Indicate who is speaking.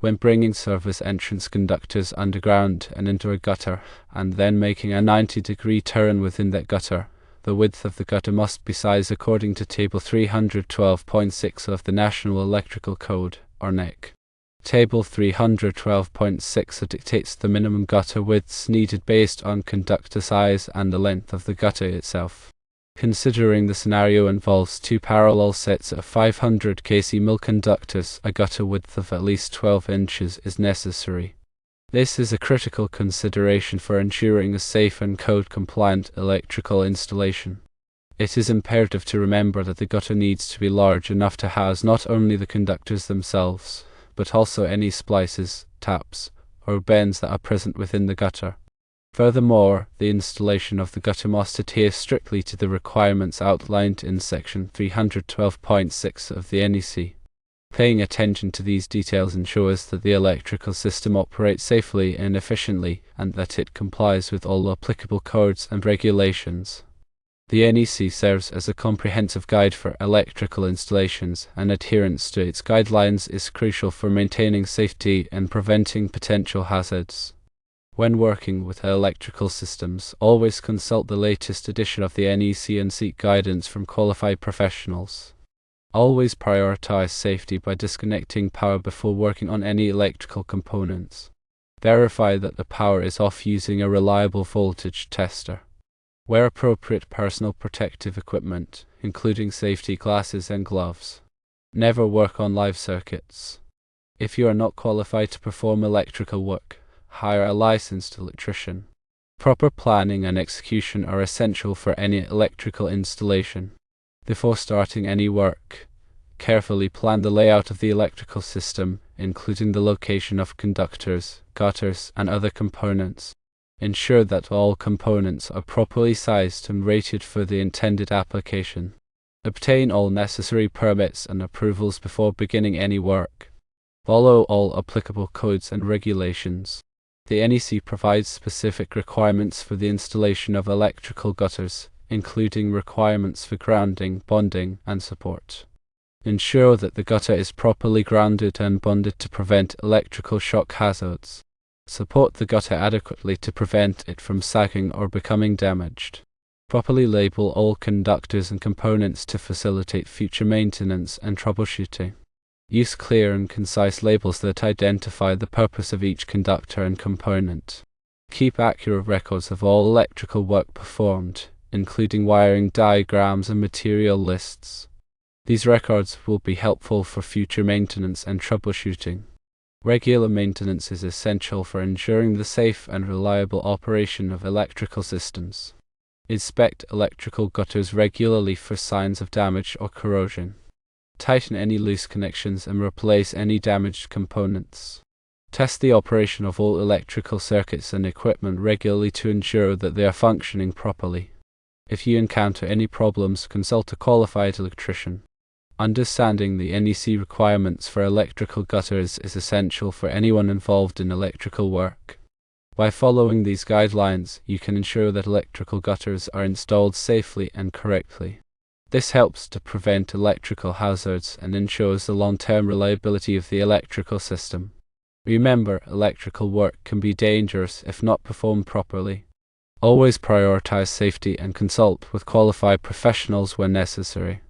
Speaker 1: When bringing service entrance conductors underground and into a gutter, and then making a 90-degree turn within that gutter, the width of the gutter must be sized according to Table 312.6 of the National Electrical Code, or NEC. Table 312.6 dictates the minimum gutter widths needed based on conductor size and the length of the gutter itself. Considering the scenario involves two parallel sets of 500 kcmil conductors, a gutter width of at least 12 inches is necessary. This is a critical consideration for ensuring a safe and code-compliant electrical installation. It is imperative to remember that the gutter needs to be large enough to house not only the conductors themselves, but also any splices, taps, or bends that are present within the gutter. Furthermore, the installation of the gutter must adhere strictly to the requirements outlined in Section 312.6 of the NEC. Paying attention to these details ensures that the electrical system operates safely and efficiently, and that it complies with all applicable codes and regulations. The NEC serves as a comprehensive guide for electrical installations, and adherence to its guidelines is crucial for maintaining safety and preventing potential hazards. When working with electrical systems, always consult the latest edition of the NEC and seek guidance from qualified professionals. Always prioritize safety by disconnecting power before working on any electrical components. Verify that the power is off using a reliable voltage tester. Wear appropriate personal protective equipment, including safety glasses and gloves. Never work on live circuits. If you are not qualified to perform electrical work, hire a licensed electrician. Proper planning and execution are essential for any electrical installation. Before starting any work, carefully plan the layout of the electrical system, including the location of conductors, gutters, and other components. Ensure that all components are properly sized and rated for the intended application. Obtain all necessary permits and approvals before beginning any work. Follow all applicable codes and regulations. The NEC provides specific requirements for the installation of electrical gutters, including requirements for grounding, bonding, and support. Ensure that the gutter is properly grounded and bonded to prevent electrical shock hazards. Support the gutter adequately to prevent it from sagging or becoming damaged. Properly label all conductors and components to facilitate future maintenance and troubleshooting. Use clear and concise labels that identify the purpose of each conductor and component. Keep accurate records of all electrical work performed, including wiring diagrams and material lists. These records will be helpful for future maintenance and troubleshooting. Regular maintenance is essential for ensuring the safe and reliable operation of electrical systems. Inspect electrical gutters regularly for signs of damage or corrosion. Tighten any loose connections and replace any damaged components. Test the operation of all electrical circuits and equipment regularly to ensure that they are functioning properly. If you encounter any problems, consult a qualified electrician. Understanding the NEC requirements for electrical gutters is essential for anyone involved in electrical work. By following these guidelines, you can ensure that electrical gutters are installed safely and correctly. This helps to prevent electrical hazards and ensures the long-term reliability of the electrical system. Remember, electrical work can be dangerous if not performed properly. Always prioritize safety and consult with qualified professionals when necessary.